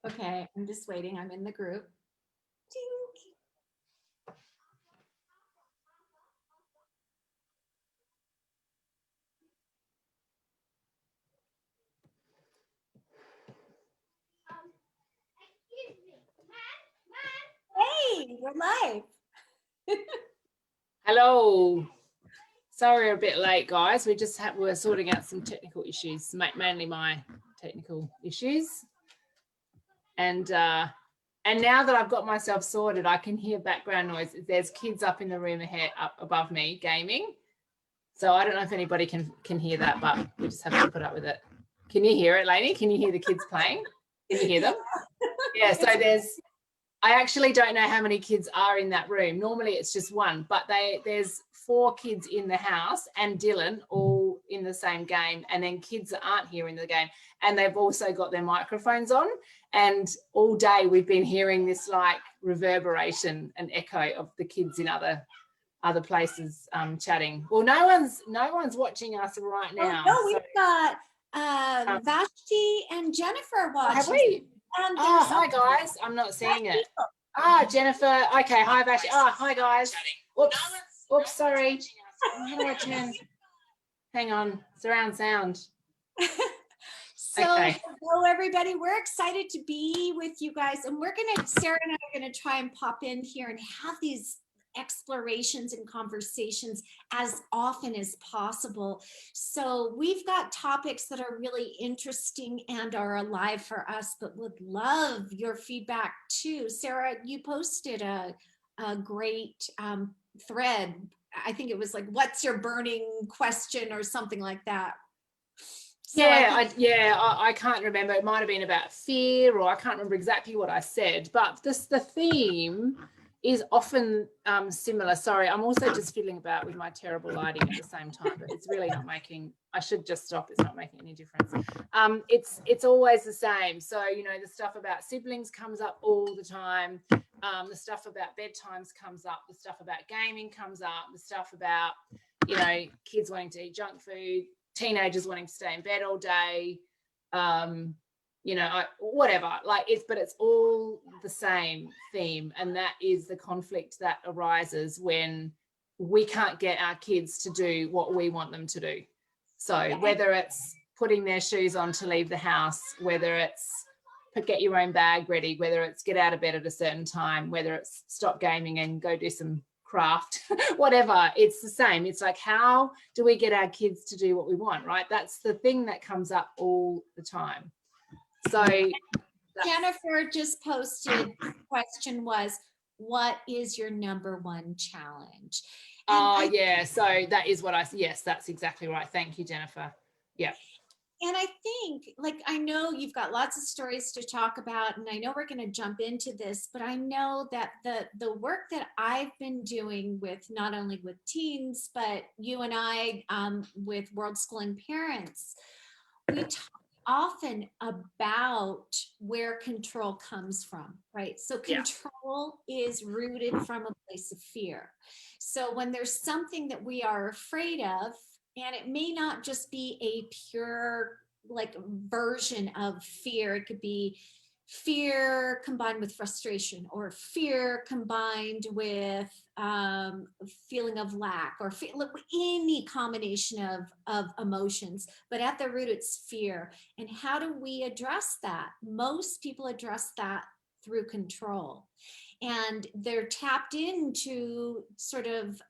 Okay, I'm just waiting. I'm in the group. Ding. Hey, we're live. Hello. Sorry we're a bit late, guys. We're sorting out some technical issues, mainly my technical issues. And now that I've got myself sorted, I can hear background noise. There's kids up in the room up above me gaming. So I don't know if anybody can hear that, but we just have to put up with it. Can you hear it, Lainey? Can you hear the kids playing? Can you hear them? Yeah, so I actually don't know how many kids are in that room. Normally it's just one, but there's 4 kids in the house and Dylan all in the same game, and then kids that aren't here in the game, and they've also got their microphones on, and all day we've been hearing this like reverberation and echo of the kids in other places chatting. Well, no one's watching us right now. Oh, no, we've got Vashti and Jennifer watching. Have we? And hi guys. I'm not seeing it. Jennifer. Okay, hi Vashti. Hi guys. Oops, sorry. How do I turn? Hang on. Surround sound. So hello everybody, we're excited to be with you guys, and Sarah and I are gonna try and pop in here and have these explorations and conversations as often as possible. So we've got topics that are really interesting and are alive for us, but would love your feedback too. Sarah, you posted a great thread. I think it was like, what's your burning question or something like that. So I can't remember. It might have been about fear, or I can't remember exactly what I said, but the theme is often similar. Sorry, I'm also just fiddling about with my terrible lighting at the same time, but it's really not making, I should just stop. It's not making any difference. It's always the same. So, you know, the stuff about siblings comes up all the time. The stuff about bedtimes comes up. The stuff about gaming comes up. The stuff about, you know, kids wanting to eat junk food, teenagers wanting to stay in bed all day, you know, whatever, like but it's all the same theme, and that is the conflict that arises when we can't get our kids to do what we want them to do. So whether it's putting their shoes on to leave the house, whether it's get your own bag ready, whether it's get out of bed at a certain time, whether it's stop gaming and go do some craft, whatever, it's the same. It's like, how do we get our kids to do what we want, right? That's the thing that comes up all the time. So Jennifer just posted, question was, what is your #1 challenge? Yeah, so that is what yes, that's exactly right. Thank you, Jennifer. Yeah. And I think, like, I know you've got lots of stories to talk about, and I know we're going to jump into this, but I know that the work that I've been doing with not only with teens, but you and I with World Schooling Parents, we talk often about where control comes from, right? So control is rooted from a place of fear. So when there's something that we are afraid of, and it may not just be a pure like version of fear, it could be fear combined with frustration, or fear combined with feeling of lack, or any combination of emotions, but at the root it's fear. And how do we address that? Most people address that through control, and they're tapped into sort of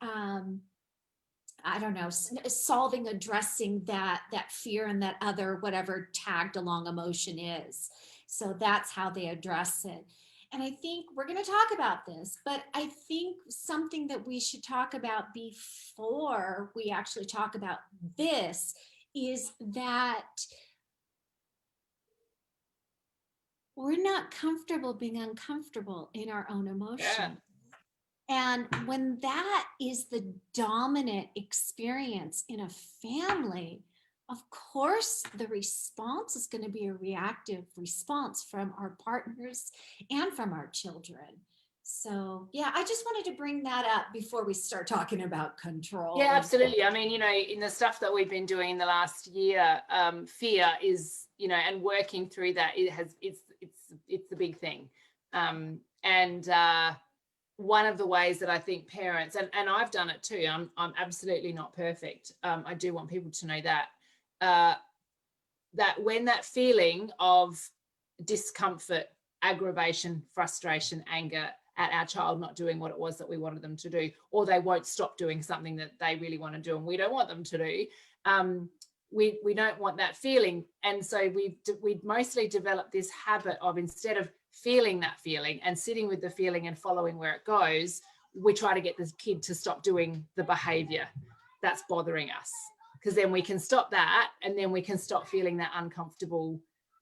I don't know, solving, addressing that fear and that other whatever tagged along emotion is. So that's how they address it. And I think we're going to talk about this, but I think something that we should talk about before we actually talk about this is that we're not comfortable being uncomfortable in our own emotion. Yeah. And when that is the dominant experience in a family, of course, the response is going to be a reactive response from our partners and from our children. So, yeah, I just wanted to bring that up before we start talking about control. Yeah, absolutely. I mean, you know, in the stuff that we've been doing in the last year, fear is, you know, and working through that, it's big thing. And one of the ways that I think parents, and I've done it too, I'm absolutely not perfect. I do want people to know that, that when that feeling of discomfort, aggravation, frustration, anger at our child not doing what it was that we wanted them to do, or they won't stop doing something that they really want to do and we don't want them to do, we don't want that feeling. And so we mostly develop this habit of, instead of feeling that feeling and sitting with the feeling and following where it goes, we try to get the kid to stop doing the behavior that's bothering us, because then we can stop that, and then we can stop feeling that uncomfortable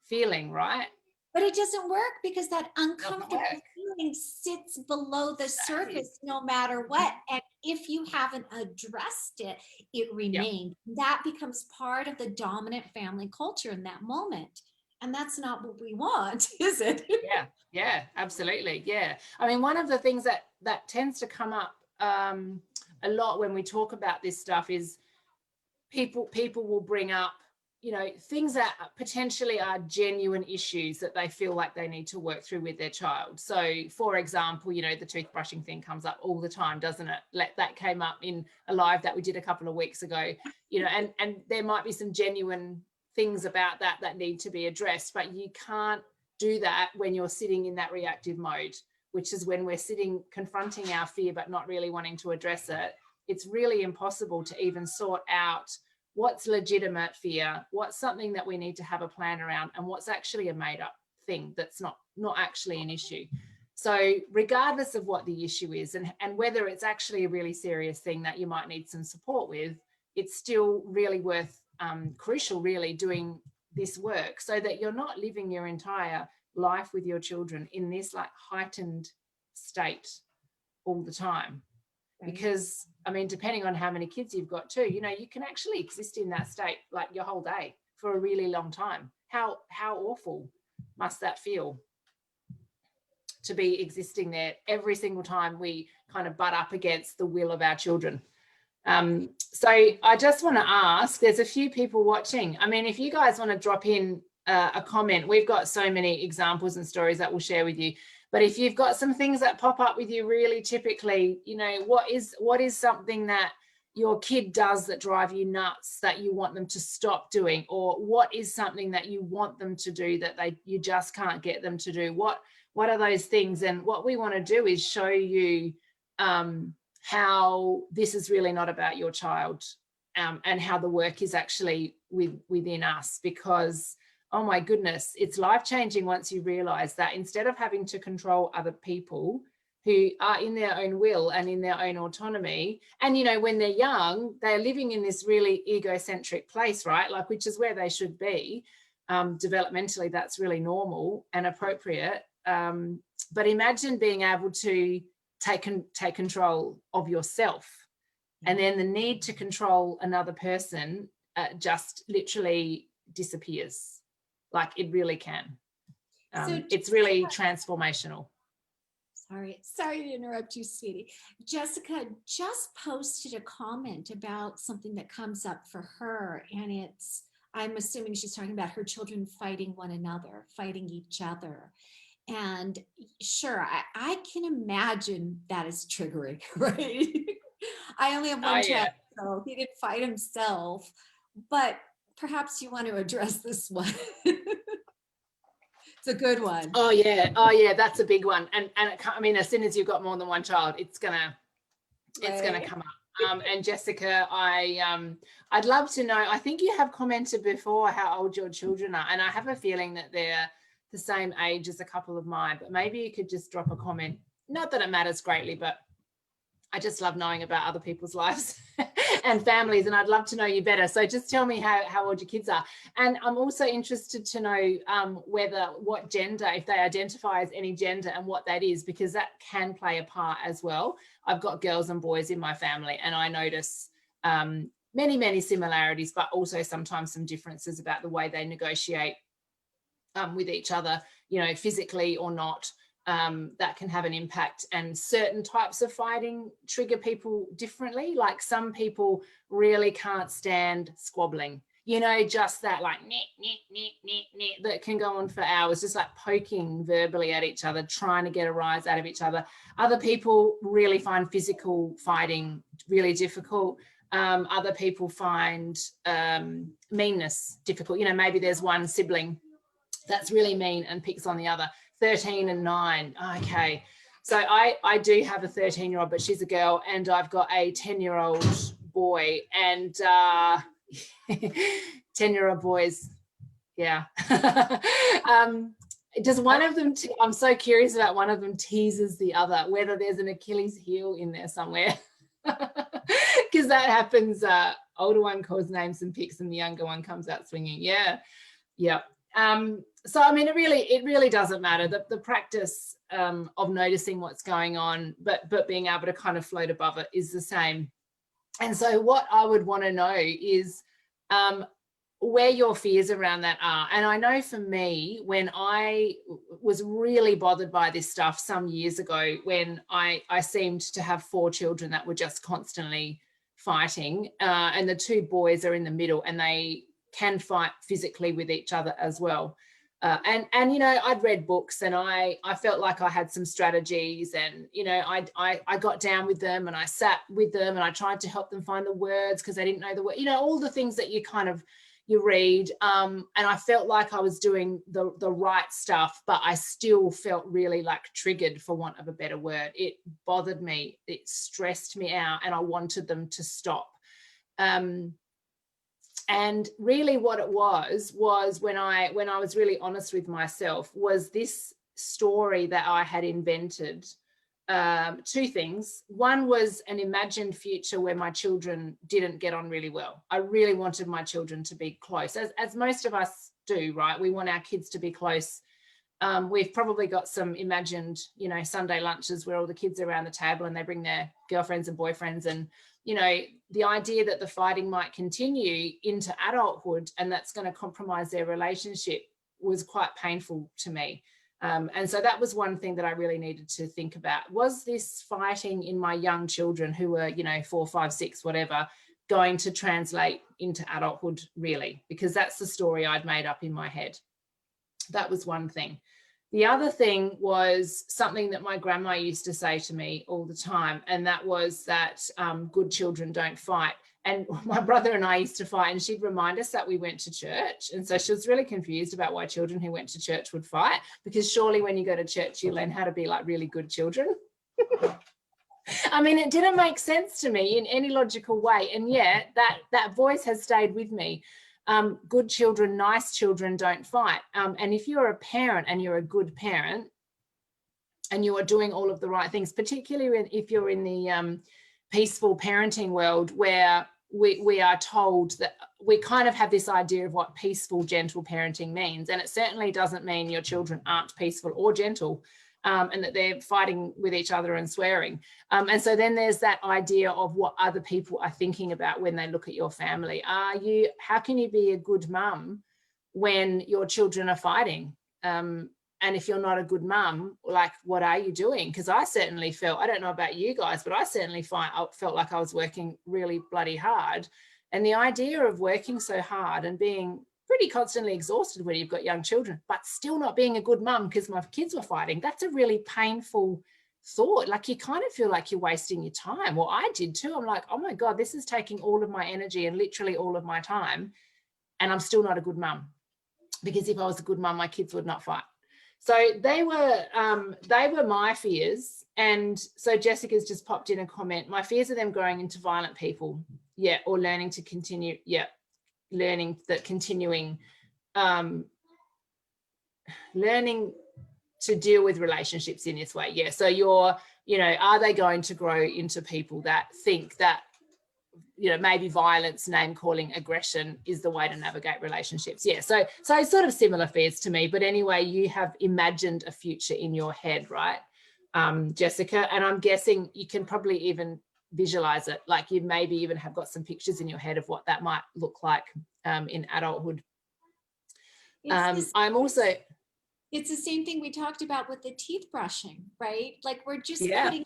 feeling, right? But it doesn't work, because that uncomfortable feeling sits below the surface no matter what. And if you haven't addressed it, it remains. That becomes part of the dominant family culture in that moment. And that's not what we want, is it? Yeah, absolutely. Yeah. I mean, one of the things that tends to come up a lot when we talk about this stuff is people will bring up, you know, things that potentially are genuine issues that they feel like they need to work through with their child. So, for example, you know, the toothbrushing thing comes up all the time, doesn't it? That came up in a live that we did a couple of weeks ago, you know, and there might be some genuine things about that need to be addressed, but you can't do that when you're sitting in that reactive mode, which is when we're sitting confronting our fear but not really wanting to address it. It's really impossible to even sort out what's legitimate fear, what's something that we need to have a plan around, and what's actually a made up thing that's not actually an issue. So regardless of what the issue is, and whether it's actually a really serious thing that you might need some support with, it's still really worth, crucial really, doing this work, so that you're not living your entire life with your children in this like heightened state all the time. Because, I mean, depending on how many kids you've got too, you know, you can actually exist in that state like your whole day for a really long time. How awful must that feel, to be existing there every single time we kind of butt up against the will of our children? So I just want to ask, there's a few people watching. I mean, if you guys want to drop in a comment, we've got so many examples and stories that we'll share with you. But if you've got some things that pop up with you really typically, you know, what is something that your kid does that drive you nuts that you want them to stop doing? Or what is something that you want them to do that you just can't get them to do? What are those things? And what we want to do is show you how this is really not about your child, and how the work is actually within us. Because, oh my goodness, it's life-changing once you realize that instead of having to control other people who are in their own will and in their own autonomy, and, you know, when they're young, they're living in this really egocentric place, right? Like, which is where they should be. Developmentally, that's really normal and appropriate. But imagine being able to take control of yourself, and then the need to control another person just literally disappears. Like, it really can. It's really transformational. Sorry to interrupt you, sweetie. Jessica just posted a comment about something that comes up for her, and I'm assuming she's talking about her children fighting one another, fighting each other. And sure, I can imagine that is triggering, right? I only have one child, so he didn't fight himself, but perhaps you want to address this one. It's a good one. Oh yeah, that's a big one. And I mean, as soon as you've got more than one child, it's gonna come up. And Jessica, I'd love to know, I think you have commented before how old your children are, and I have a feeling that they're the same age as a couple of mine, but maybe you could just drop a comment. Not that it matters greatly, but I just love knowing about other people's lives and families, and I'd love to know you better. So just tell me how old your kids are. And I'm also interested to know what gender, if they identify as any gender, and what that is, because that can play a part as well. I've got girls and boys in my family, and I notice many similarities, but also sometimes some differences about the way they negotiate with each other, you know, physically or not. That can have an impact, and certain types of fighting trigger people differently. Like, some people really can't stand squabbling. you know, just that like that can go on for hours, just like poking verbally at each other, trying to get a rise out of each other. Other people really find physical fighting really difficult. Other people find meanness difficult. You know, maybe there's one sibling that's really mean and picks on the other. 13 and 9. Okay. So I do have a 13-year-old, but she's a girl, and I've got a 10-year-old boy, and 10-year-old boys, yeah. Does one of them, I'm so curious about one of them teases the other, whether there's an Achilles heel in there somewhere. Because that happens. Older one calls names and picks, and the younger one comes out swinging. Yeah. So I mean, it really doesn't matter. The practice of noticing what's going on, but being able to kind of float above it is the same. And so what I would want to know is where your fears around that are. And I know for me, when I was really bothered by this stuff some years ago, when I seemed to have 4 children that were just constantly fighting, and the 2 boys are in the middle, and they can fight physically with each other as well. And you know, I'd read books, and I felt like I had some strategies, and you know, I got down with them, and I sat with them, and I tried to help them find the words because they didn't know the word, you know, all the things that you read, and I felt like I was doing the right stuff, but I still felt really like triggered, for want of a better word. It bothered me, it stressed me out, and I wanted them to stop. And really what it was when I was really honest with myself, was this story that I had invented. 2 things. One was an imagined future where my children didn't get on really well. I really wanted my children to be close, as most of us do, right? We want our kids to be close. We've probably got some imagined, you know, Sunday lunches where all the kids are around the table and they bring their girlfriends and boyfriends, and you know, the idea that the fighting might continue into adulthood and that's going to compromise their relationship was quite painful to me. And so that was one thing that I really needed to think about. Was this fighting in my young children, who were, you know, 4, 5, 6, whatever, going to translate into adulthood really? Because that's the story I'd made up in my head. That was one thing. The other thing was something that my grandma used to say to me all the time, and that was that good children don't fight. And my brother and I used to fight, and she'd remind us that we went to church. And so she was really confused about why children who went to church would fight, because surely when you go to church, you learn how to be like really good children. I mean, it didn't make sense to me in any logical way. And yet that voice has stayed with me. Good children, nice children don't fight. And if you're a parent and you're a good parent and you are doing all of the right things, particularly if you're in the peaceful parenting world, where we are told that we kind of have this idea of what peaceful, gentle parenting means. And it certainly doesn't mean your children aren't peaceful or gentle, and that they're fighting with each other and swearing. And so then there's that idea of what other people are thinking about when they look at your family. How can you be a good mum when your children are fighting? And if you're not a good mum, like, what are you doing? Because I certainly felt, I don't know about you guys, but I certainly felt like I was working really bloody hard. And the idea of working so hard and being pretty constantly exhausted when you've got young children, but still not being a good mum because my kids were fighting, that's a really painful thought. Like, you kind of feel like you're wasting your time. Well, I did too. I'm like, oh my God, this is taking all of my energy and literally all of my time, and I'm still not a good mum. Because if I was a good mum, my kids would not fight. So they were my fears. And so Jessica's just popped in a comment. My fears are them growing into violent people. Yeah. Or learning to continue. Yeah. Learning to deal with relationships in this way. Yeah. So are they going to grow into people that think that, you know, maybe violence, name calling, aggression is the way to navigate relationships? Yeah. So sort of similar fears to me, but anyway, you have imagined a future in your head, right, Jessica? And I'm guessing you can probably even visualize it. Like, you maybe even have got some pictures in your head of what that might look like in adulthood. It's the same thing we talked about with the teeth brushing, right? Like, we're just yeah. putting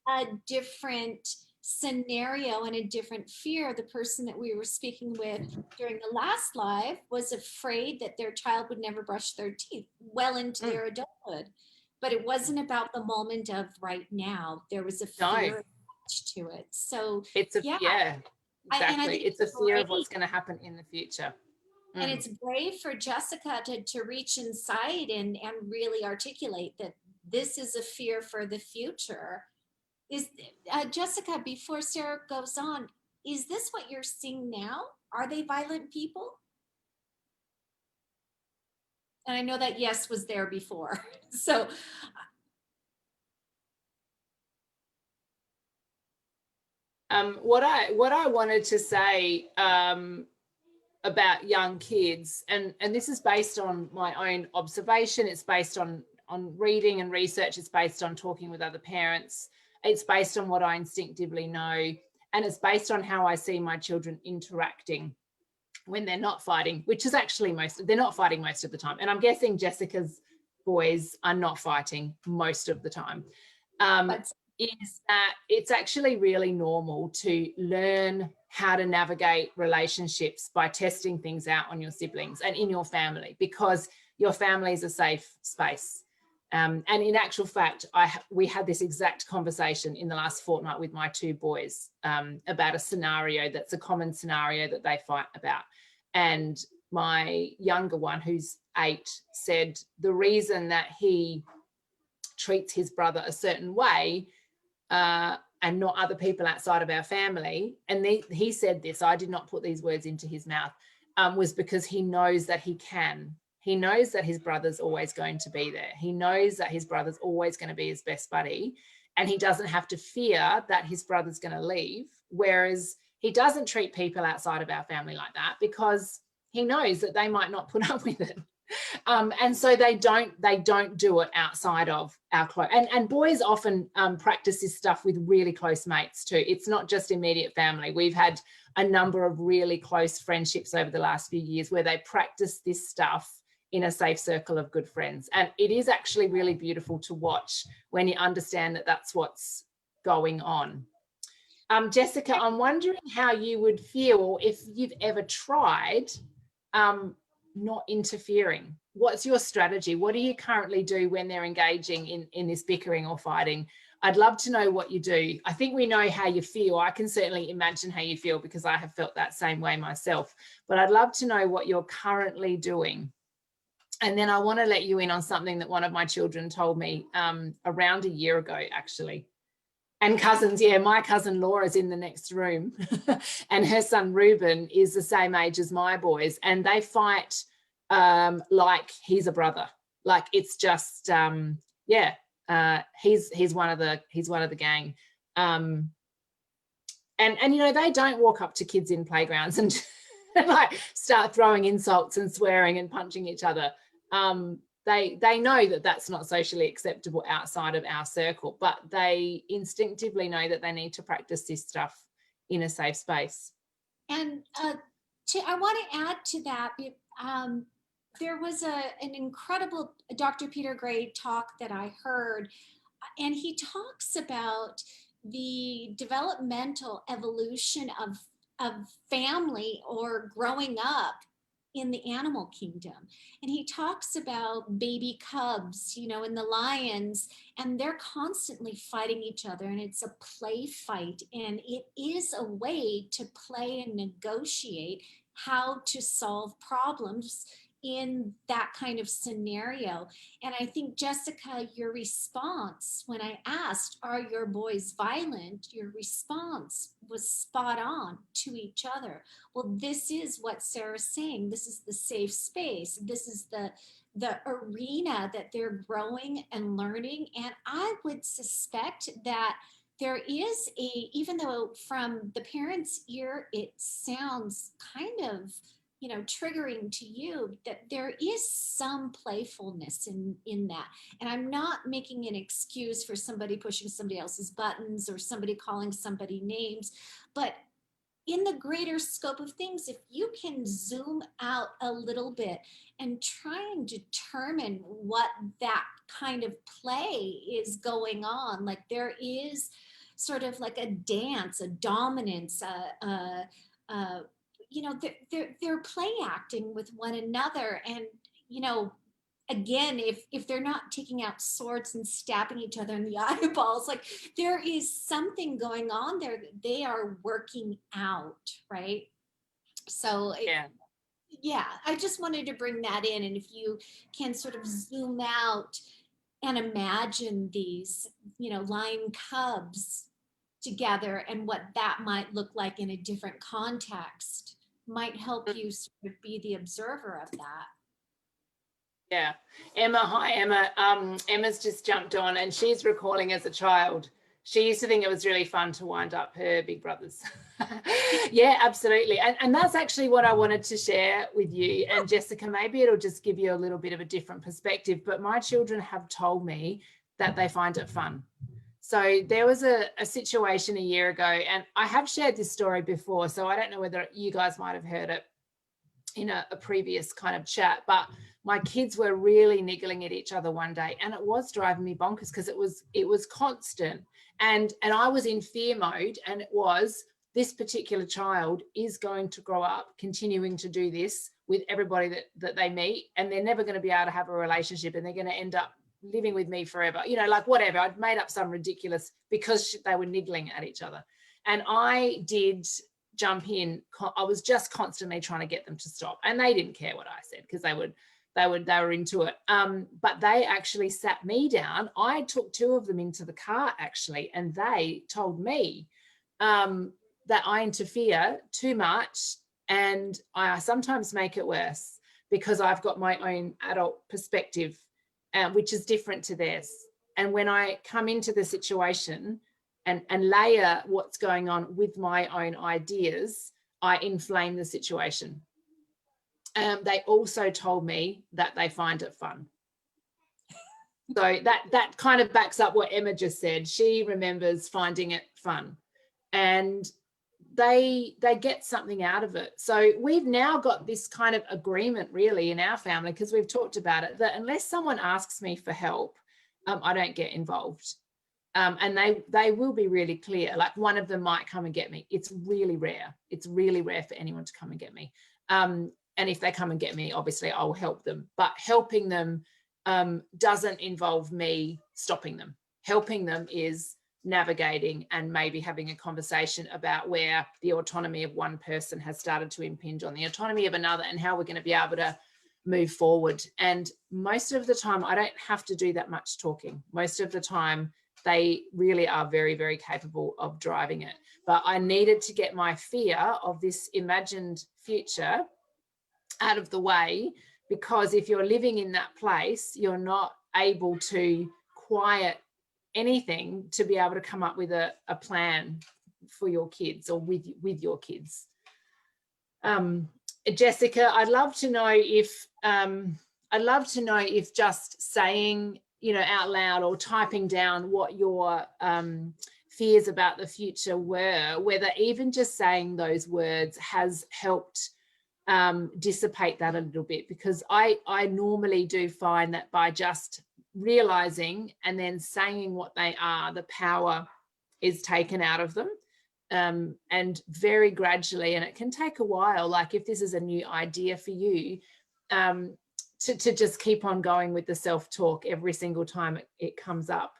a different scenario and a different fear. The person that we were speaking with during the last live was afraid that their child would never brush their teeth well into Mm. their adulthood. But it wasn't about the moment of right now. There was a No, fear attached to it. So it's a yeah, yeah, and I exactly. think It's it's a fear of great. what's going to happen in the future. And Mm. it's brave for Jessica to reach inside and really articulate that this is a fear for the future. Is Jessica, before Sarah goes on, is this what you're seeing now? Are they violent people? And I know that yes was there before. So What I wanted to say about young kids, and this is based on my own observation. It's based on reading and research. It's based on talking with other parents. It's based on what I instinctively know, and it's based on how I see my children interacting when they're not fighting, which is actually they're not fighting most of the time. And I'm guessing Jessica's boys are not fighting most of the time. Um, but is that it's actually really normal to learn how to navigate relationships by testing things out on your siblings and in your family, because your family is a safe space. And in actual fact, we had this exact conversation in the last fortnight with my two boys about a scenario that's a common scenario that they fight about. And my younger one, who's 8, said the reason that he treats his brother a certain way and not other people outside of our family, and he said this, I did not put these words into his mouth, was because he knows that he can. He knows that his brother's always going to be there. He knows that his brother's always going to be his best buddy, and he doesn't have to fear that his brother's going to leave. Whereas he doesn't treat people outside of our family like that because he knows that they might not put up with it. And so they don't do it outside of our close. And boys often practice this stuff with really close mates too. It's not just immediate family. We've had a number of really close friendships over the last few years where they practice this stuff in a safe circle of good friends. And it is actually really beautiful to watch when you understand that that's what's going on. Jessica, I'm wondering how you would feel, or if you've ever tried not interfering. What's your strategy? What do you currently do when they're engaging in this bickering or fighting? I'd love to know what you do. I think we know how you feel. I can certainly imagine how you feel because I have felt that same way myself. But I'd love to know what you're currently doing. And then I want to let you in on something that one of my children told me around a year ago, actually. And cousins, yeah, my cousin Laura's in the next room and her son Ruben is the same age as my boys, and they fight like he's a brother. Like it's just yeah, he's one of the gang. And you know, they don't walk up to kids in playgrounds and like start throwing insults and swearing and punching each other. They know that that's not socially acceptable outside of our circle, but they instinctively know that they need to practice this stuff in a safe space. and I want to add to that. There was an incredible Dr. Peter Gray talk that I heard, and he talks about the developmental evolution of family or growing up in the animal kingdom. And he talks about baby cubs, you know, and the lions, and they're constantly fighting each other, and it's a play fight, and it is a way to play and negotiate how to solve problems in that kind of scenario. And I think, Jessica, your response when I asked, are your boys violent? Your response was spot on to each other. Well, this is what Sarah's saying. This is the safe space. This is the arena that they're growing and learning. And I would suspect that there is even though from the parent's ear, it sounds kind of, you know, triggering to you, that there is some playfulness in that. And I'm not making an excuse for somebody pushing somebody else's buttons or somebody calling somebody names, but in the greater scope of things, if you can zoom out a little bit and try and determine what that kind of play is going on, like there is sort of like a dance, a dominance, a you know, they're play acting with one another. And, you know, again, if they're not taking out swords and stabbing each other in the eyeballs, like there is something going on there that they are working out, right? So Yeah. yeah, I just wanted to bring that in. And if you can sort of zoom out and imagine these, you know, lion cubs together and what that might look like in a different context, might help you sort of be the observer of that. Yeah. Emma, hi Emma. Emma's just jumped on and she's recalling as a child. She used to think it was really fun to wind up her big brothers. Yeah, absolutely. And that's actually what I wanted to share with you. And Jessica, maybe it'll just give you a little bit of a different perspective, but my children have told me that they find it fun. So there was a situation a year ago, and I have shared this story before, so I don't know whether you guys might have heard it in a previous kind of chat, but my kids were really niggling at each other one day, and it was driving me bonkers because it was constant, and I was in fear mode, and it was, this particular child is going to grow up continuing to do this with everybody that they meet, and they're never going to be able to have a relationship, and they're going to end up living with me forever, you know, like whatever. I'd made up some ridiculous, because they were niggling at each other. And I did jump in. I was just constantly trying to get them to stop, and they didn't care what I said because they were into it. But they actually sat me down. I took two of them into the car actually, and they told me that I interfere too much, and I sometimes make it worse because I've got my own adult perspective, which is different to theirs. And when I come into the situation and layer what's going on with my own ideas, I inflame the situation. They also told me that they find it fun. So that kind of backs up what Emma just said. She remembers finding it fun, and they get something out of it. So we've now got this kind of agreement really in our family, because we've talked about it, that unless someone asks me for help, I don't get involved. And they will be really clear. Like one of them might come and get me. It's really rare. It's really rare for anyone to come and get me. And if they come and get me, obviously I'll help them. But helping them doesn't involve me stopping them. Helping them is navigating and maybe having a conversation about where the autonomy of one person has started to impinge on the autonomy of another, and how we're going to be able to move forward. And most of the time, I don't have to do that much talking. Most of the time, they really are very, very capable of driving it. But I needed to get my fear of this imagined future out of the way, because if you're living in that place, you're not able to quiet anything to be able to come up with a plan for your kids or with your kids. Jessica, I'd love to know if just saying, you know, out loud or typing down what your fears about the future were, whether even just saying those words has helped dissipate that a little bit, because I normally do find that by just realizing and then saying what they are, the power is taken out of them, and very gradually, and it can take a while, like if this is a new idea for you, to just keep on going with the self-talk every single time it comes up,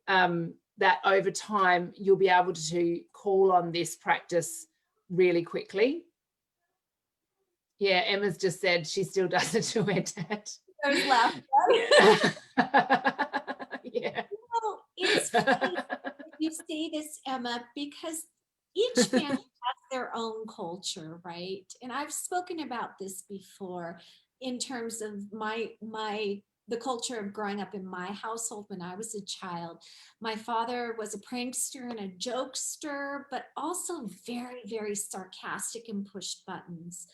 that over time you'll be able to call on this practice really quickly. Yeah, Emma's just said she still does it to her dad. I was laughing. Yeah. Well, it's funny you say this, Emma, because each family has their own culture, right? And I've spoken about this before in terms of the culture of growing up in my household when I was a child. My father was a prankster and a jokester, but also very, very sarcastic and pushed buttons.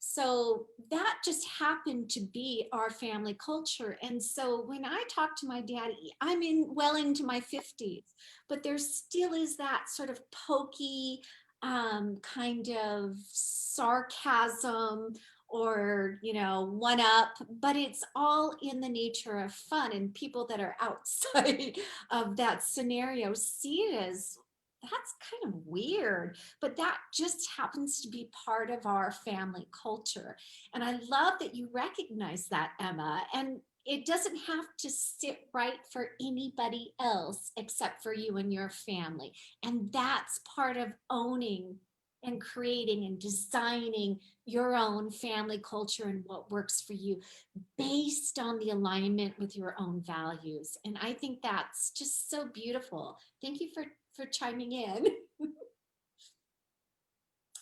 So that just happened to be our family culture. And so when I talk to my dad, I'm well into my 50s, but there still is that sort of pokey kind of sarcasm, or, you know, one up, but it's all in the nature of fun. And people that are outside of that scenario see it as that's kind of weird, but that just happens to be part of our family culture. And I love that you recognize that, Emma. And it doesn't have to sit right for anybody else except for you and your family. And that's part of owning and creating and designing your own family culture and what works for you based on the alignment with your own values. And I think that's just so beautiful. Thank you for chiming in.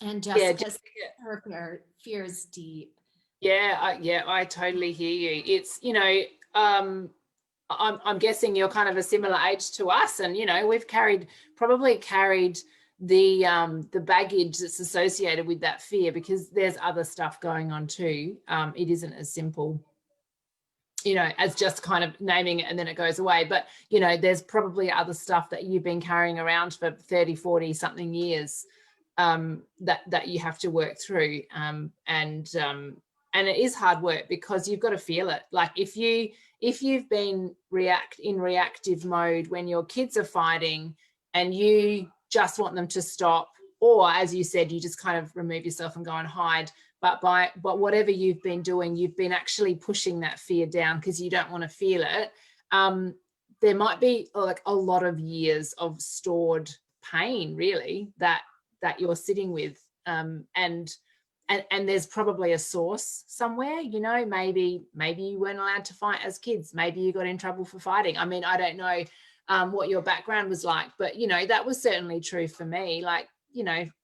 And Yeah, Jessica's Jessica. her fear is deep. Yeah, I totally hear you. It's, I'm guessing you're kind of a similar age to us, and we've probably carried the baggage that's associated with that fear, because there's other stuff going on too. It isn't as simple, as just kind of naming it and then it goes away. But, there's probably other stuff that you've been carrying around for 30, 40 something years, that you have to work through. And it is hard work, because you've got to feel it. Like if you've been in reactive mode when your kids are fighting and you just want them to stop, or as you said, you just kind of remove yourself and go and hide, but whatever you've been doing, you've been actually pushing that fear down because you don't want to feel it. There might be like a lot of years of stored pain, really, that you're sitting with, and there's probably a source somewhere. Maybe you weren't allowed to fight as kids. Maybe you got in trouble for fighting. I mean, I don't know what your background was like, but that was certainly true for me. Like,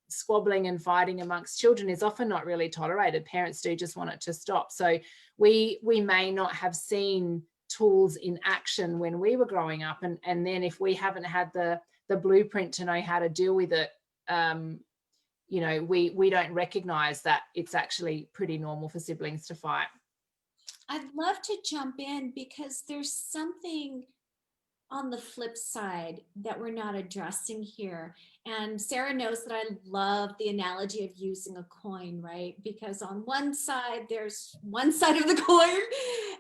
squabbling and fighting amongst children is often not really tolerated. Parents do just want it to stop. So we may not have seen tools in action when we were growing up, and then if we haven't had the blueprint to know how to deal with it, we don't recognize that it's actually pretty normal for siblings to fight. I'd love to jump in because there's something on the flip side that we're not addressing here. And Sarah knows that I love the analogy of using a coin, right? Because on one side, there's one side of the coin,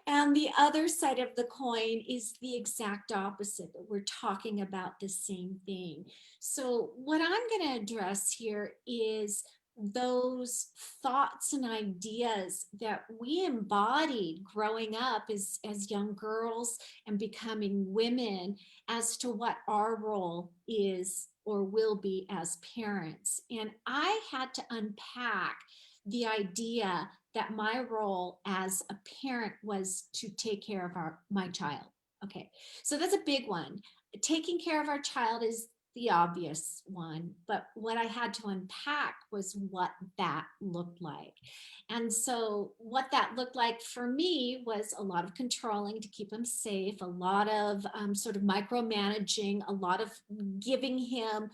and the other side of the coin is the exact opposite, that we're talking about the same thing. So, what I'm going to address here is those thoughts and ideas that we embodied growing up as young girls and becoming women, as to what our role is or will be as parents. And I had to unpack the idea that my role as a parent was to take care of my child. Okay, so that's a big one. Taking care of our child is the obvious one, but what I had to unpack was what that looked like. And so, what that looked like for me was a lot of controlling to keep him safe, a lot of sort of micromanaging, a lot of giving him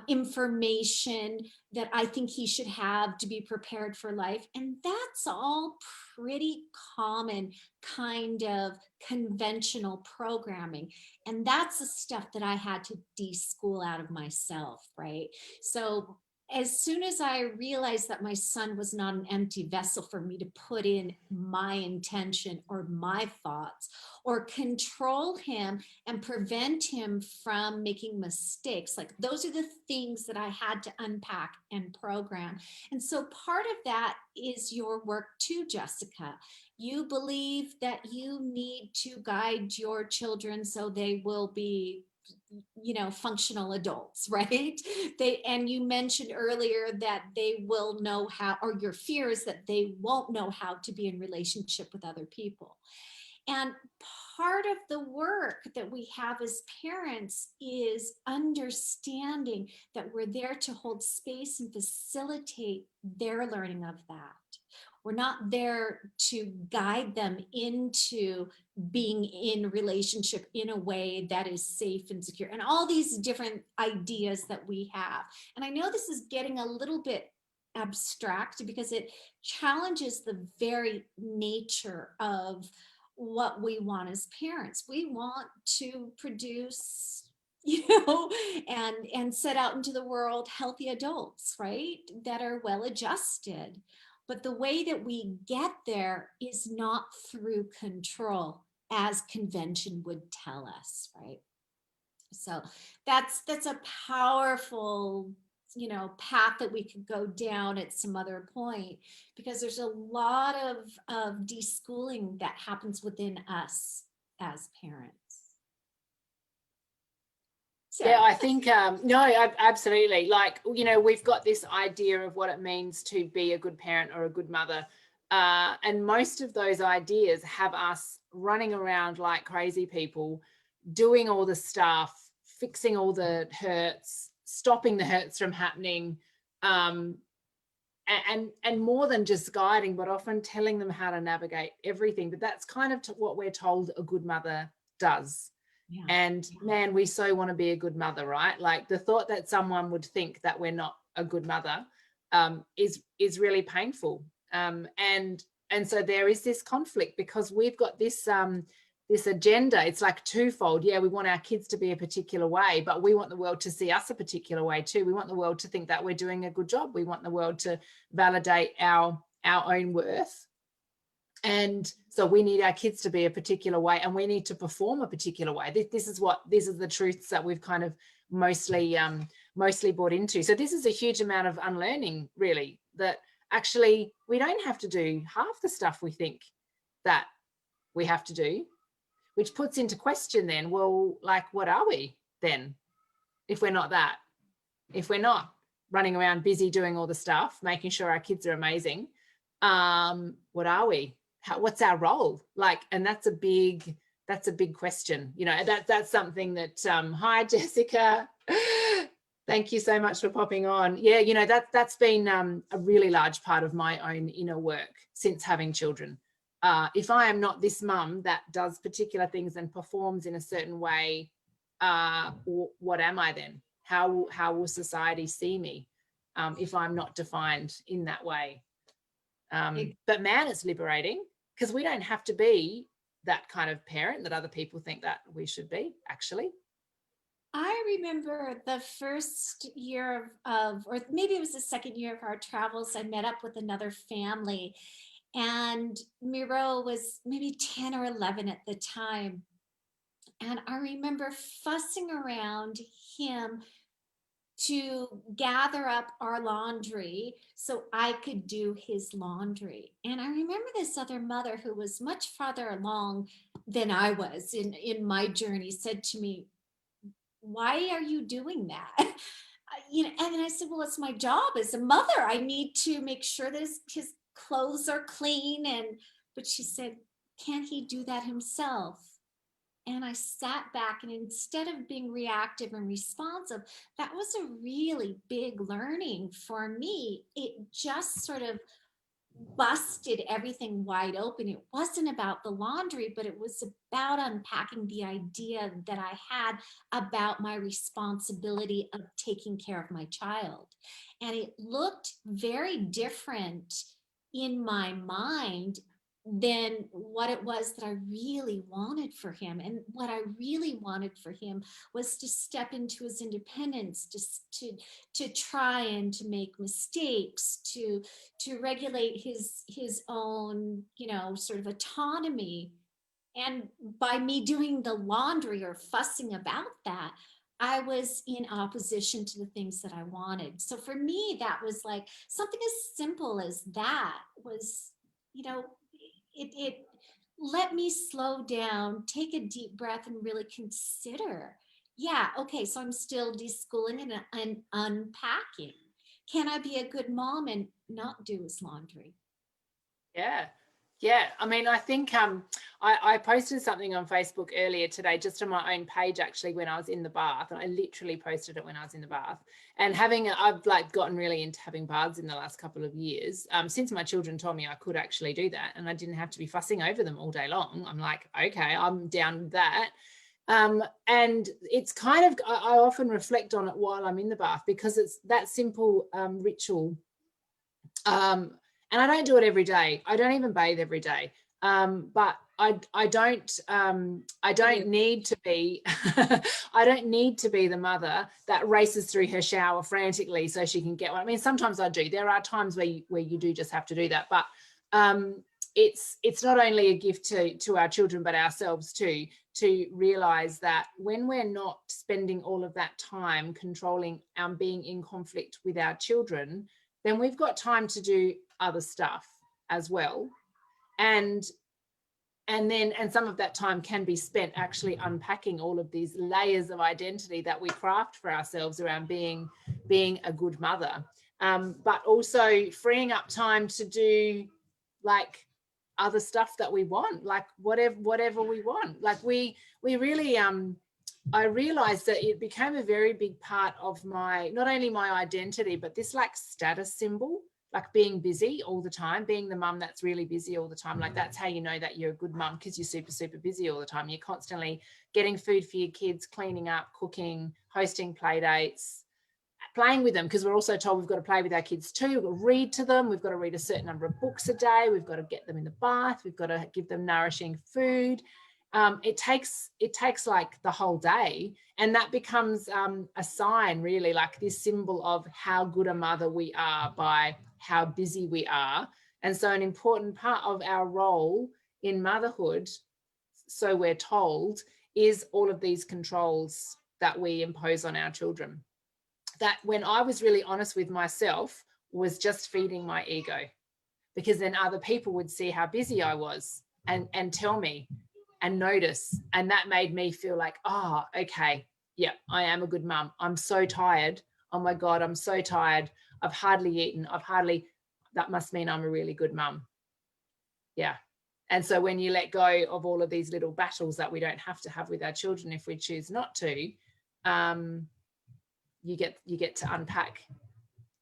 information that I think he should have to be prepared for life. And that's all pretty common kind of conventional programming. And that's the stuff that I had to de-school out of myself, right? So as soon as I realized that my son was not an empty vessel for me to put in my intention or my thoughts, or control him and prevent him from making mistakes, like those are the things that I had to unpack and program. And so part of that is your work too, Jessica. You believe that you need to guide your children so they will be functional adults, right? And you mentioned earlier that they will know how, or your fear is that they won't know how to be in relationship with other people. And part of the work that we have as parents is understanding that we're there to hold space and facilitate their learning of that. We're not there to guide them into being in relationship in a way that is safe and secure, and all these different ideas that we have. And I know this is getting a little bit abstract because it challenges the very nature of what we want as parents. We want to produce and set out into the world healthy adults, right, that are well adjusted. But the way that we get there is not through control, as convention would tell us, right? So that's a powerful, path that we could go down at some other point, because there's a lot of deschooling that happens within us as parents. Yeah, So I think no, absolutely. Like, we've got this idea of what it means to be a good parent or a good mother. And most of those ideas have us running around like crazy people, doing all the stuff, fixing all the hurts, stopping the hurts from happening, um, and more than just guiding, but often telling them how to navigate everything. But that's kind of what we're told a good mother does. yeah, And man, we so want to be a good mother, right? Like, the thought that someone would think that we're not a good mother is really painful. And so there is this conflict, because we've got this agenda. It's like twofold. Yeah, we want our kids to be a particular way, but we want the world to see us a particular way too. We want the world to think that we're doing a good job. We want the world to validate our own worth. And so we need our kids to be a particular way, and we need to perform a particular way. This is the truths that we've kind of mostly bought into. So this is a huge amount of unlearning, really, that actually we don't have to do half the stuff we think that we have to do, which puts into question then, well, like, what are we then if we're not that? If we're not running around busy doing all the stuff, making sure our kids are amazing, what are we? What's our role? Like, and that's a big question. That's something that hi Jessica, thank you so much for popping on. Yeah, that's been a really large part of my own inner work since having children. If I am not this mum that does particular things and performs in a certain way, what am I then? How will society see me if I'm not defined in that way? But man, it's liberating, because we don't have to be that kind of parent that other people think that we should be, actually. I remember the first year or maybe it was the second year of our travels, I met up with another family, and Miro was maybe 10 or 11 at the time. And I remember fussing around him to gather up our laundry so I could do his laundry. And I remember this other mother who was much farther along than I was in my journey said to me, "Why are you doing that?" And then I said, "Well, it's my job as a mother. I need to make sure that his clothes are clean." But she said, "Can't he do that himself?" And I sat back, and instead of being reactive and responsive, that was a really big learning for me. It just sort of busted everything wide open. It wasn't about the laundry, but it was about unpacking the idea that I had about my responsibility of taking care of my child. And it looked very different in my mind than what it was that I really wanted for him. And what I really wanted for him was to step into his independence, to try and to make mistakes, to regulate his own, sort of autonomy. And by me doing the laundry or fussing about that, I was in opposition to the things that I wanted. So for me, that was like something as simple as that was, you know, it let me slow down, take a deep breath, and really consider, yeah, okay, so I'm still deschooling and unpacking. Can I be a good mom and not do his laundry? Yeah. Yeah. I mean, I think I posted something on Facebook earlier today, just on my own page, actually, when I was in the bath. And I literally posted it when I was in the bath. And I've like gotten really into having baths in the last couple of years, since my children told me I could actually do that and I didn't have to be fussing over them all day long. I'm like, okay, I'm down with that. And it's kind of, I often reflect on it while I'm in the bath, because it's that simple ritual. And I don't do it every day. I don't even bathe every day. But I don't need to be I don't need to be the mother that races through her shower frantically so she can get one. I mean, sometimes I do. There are times where you do just have to do that. But it's not only a gift to our children, but ourselves too, to realize that when we're not spending all of that time controlling and being in conflict with our children, then we've got time to do other stuff as well. And some of that time can be spent actually unpacking all of these layers of identity that we craft for ourselves around being a good mother, but also freeing up time to do like other stuff that we want, like whatever we want. Like we really I realized that it became a very big part of my, not only my identity, but this like status symbol, like being busy all the time, being the mum that's really busy all the time. Like that's how you know that you're a good mum, because you're super, super busy all the time. You're constantly getting food for your kids, cleaning up, cooking, hosting play dates, playing with them, because we're also told we've got to play with our kids too. We've got to read to them. We've got to read a certain number of books a day. We've got to get them in the bath. We've got to give them nourishing food. It takes like the whole day, and that becomes a sign, really, like this symbol of how good a mother we are by how busy we are. And so an important part of our role in motherhood, so we're told, is all of these controls that we impose on our children. That, when I was really honest with myself, was just feeding my ego, because then other people would see how busy I was and tell me and notice. And that made me feel like, oh, okay, yeah, I am a good mum. I'm so tired. Oh my God, I'm so tired. I've hardly eaten. That must mean I'm a really good mum. Yeah. And so when you let go of all of these little battles that we don't have to have with our children if we choose not to, you get to unpack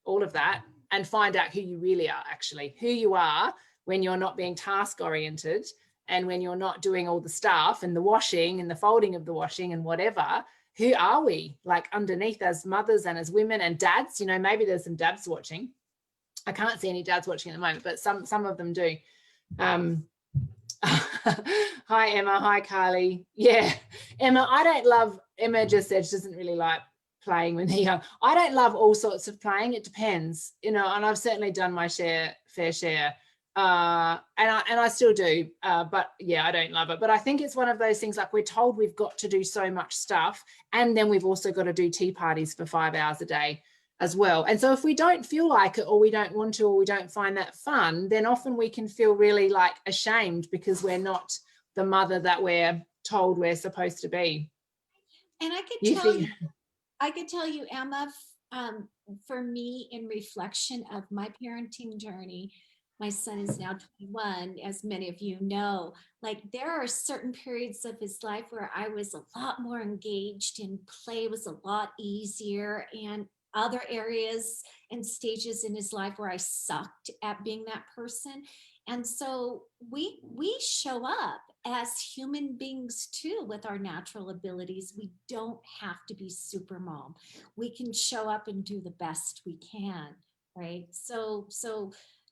all of that and find out who you really are, actually, who you are when you're not being task oriented, and when you're not doing all the stuff and the washing and the folding of the washing and whatever. Who are we, like, underneath, as mothers and as women and dads? You know, maybe there's some dads watching. I can't see any dads watching at the moment, but some of them do. Hi Emma, hi Carly. Yeah, Emma just said she doesn't really like playing when they're young. I don't love all sorts of playing. It depends, you know, and I've certainly done my fair share, and I still do, but yeah, I don't love it. But I think it's one of those things, like, we're told we've got to do so much stuff, and then we've also got to do tea parties for 5 hours a day as well. And so if we don't feel like it, or we don't want to, or we don't find that fun, then often we can feel really like ashamed because we're not the mother that we're told we're supposed to be. And I could tell you, Emma, for me, in reflection of my parenting journey, my son is now 21, as many of you know. Like, there are certain periods of his life where I was a lot more engaged, and play was a lot easier, and other areas and stages in his life where I sucked at being that person. And so we show up as human beings too, with our natural abilities. We don't have to be super mom. We can show up and do the best we can, right? So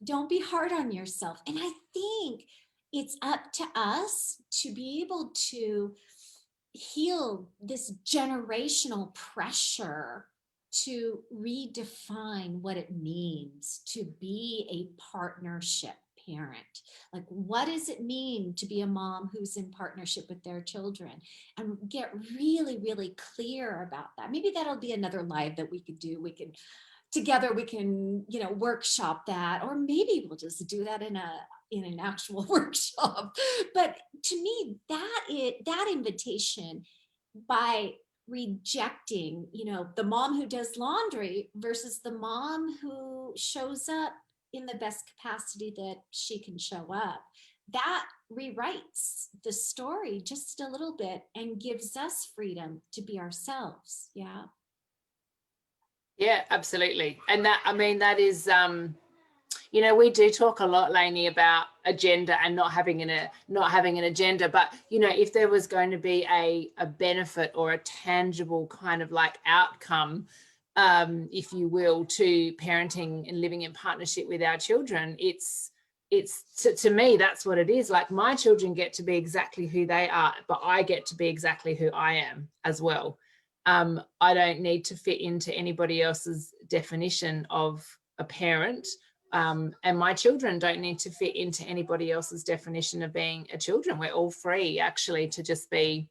don't be hard on yourself. And I think it's up to us to be able to heal this generational pressure to redefine what it means to be a partnership parent. Like, what does it mean to be a mom who's in partnership with their children? And get really, really clear about that. Maybe that'll be another live that we could do. We can together, we can, you know, workshop that, or maybe we'll just do that in an actual workshop. But to me, that invitation, by rejecting, you know, the mom who does laundry versus the mom who shows up in the best capacity that she can show up, that rewrites the story just a little bit and gives us freedom to be ourselves. Yeah. Yeah, absolutely. And that, I mean, that is, you know, we do talk a lot, Lainey, about agenda and not having an agenda. But, you know, if there was going to be a benefit or a tangible kind of like outcome, if you will, to parenting and living in partnership with our children, it's to me, that's what it is. Like, my children get to be exactly who they are, but I get to be exactly who I am as well. I don't need to fit into anybody else's definition of a parent. And my children don't need to fit into anybody else's definition of being a children. We're all free actually to just be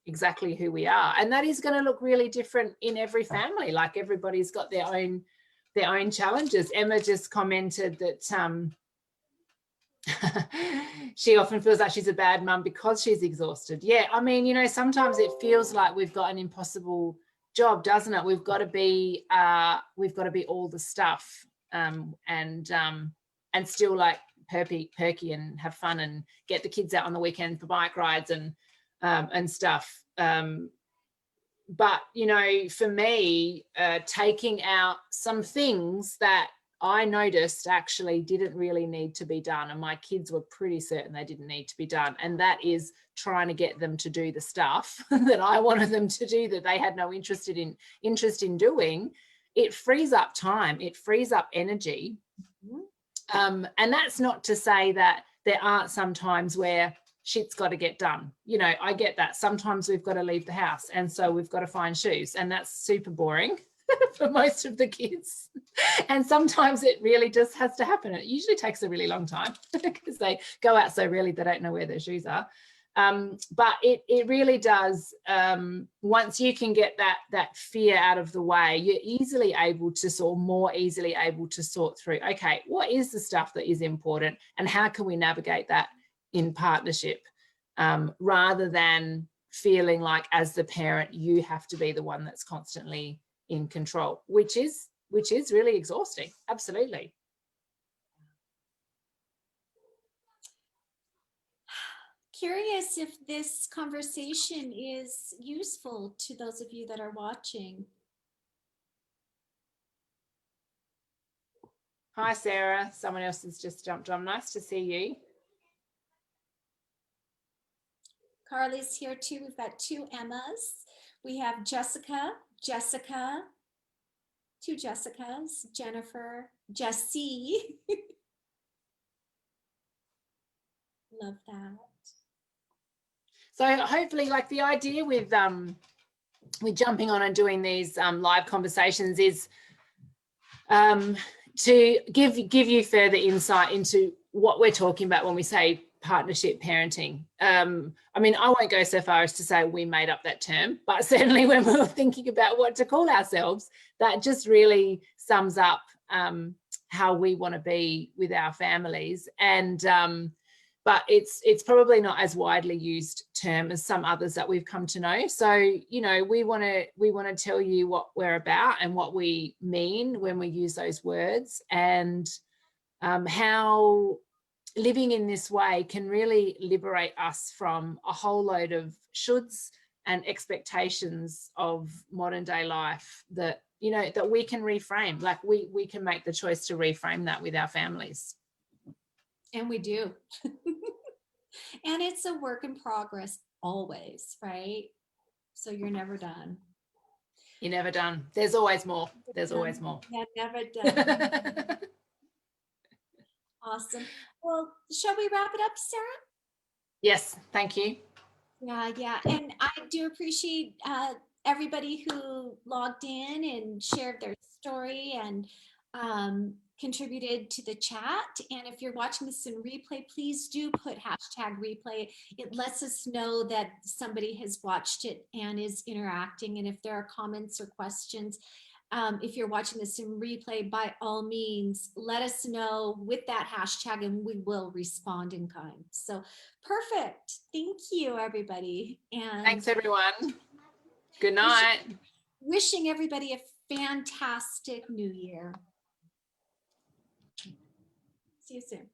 exactly who we are. And that is going to look really different in every family. Like everybody's got their own challenges. Emma just commented that she often feels like she's a bad mum because she's exhausted. Yeah, I mean, you know, sometimes it feels like we've got an impossible job, doesn't it? We've got to be all the stuff, and still like perky and have fun and get the kids out on the weekend for bike rides and stuff. But you know, for me, taking out some things that I noticed actually didn't really need to be done, and my kids were pretty certain they didn't need to be done, and that is trying to get them to do the stuff that I wanted them to do that they had no interest in doing. It frees up time, it frees up energy. And that's not to say that there aren't some times where shit's got to get done. You know, I get that. Sometimes we've got to leave the house, and so we've got to find shoes, and that's super boring for most of the kids. And sometimes it really just has to happen. It usually takes a really long time because they go out so rarely they don't know where their shoes are. But it really does. Once you can get that fear out of the way, you're more easily able to sort through, okay, what is the stuff that is important and how can we navigate that in partnership, rather than feeling like as the parent you have to be the one that's constantly in control, which is really exhausting. Absolutely. Curious if this conversation is useful to those of you that are watching. Hi, Sarah. Someone else has just jumped on. Nice to see you. Carly's here too. We've got two Emmas. We have Jessica, two Jessicas, Jennifer, Jessie. Love that. So hopefully, like, the idea with jumping on and doing these live conversations is to give you further insight into what we're talking about when we say partnership parenting. I mean, I won't go so far as to say we made up that term, but certainly when we were thinking about what to call ourselves, that just really sums up how we want to be with our families. And but it's probably not as widely used term as some others that we've come to know. So, you know, we want to tell you what we're about and what we mean when we use those words, and how living in this way can really liberate us from a whole load of shoulds and expectations of modern day life that, you know, that we can reframe. Like we can make the choice to reframe that with our families. And we do. And it's a work in progress always, right? So you're never done. You're never done. There's always more. There's always more. Yeah, never done. Awesome. Well, shall we wrap it up, Sarah? Yes, thank you. Yeah. And I do appreciate everybody who logged in and shared their story and contributed to the chat. And if you're watching this in replay, please do put #replay. It lets us know that somebody has watched it and is interacting. And if there are comments or questions, if you're watching this in replay, by all means, let us know with that hashtag and we will respond in kind. So perfect. Thank you, everybody. And thanks, everyone. Good night. Wishing everybody a fantastic new year. See you soon.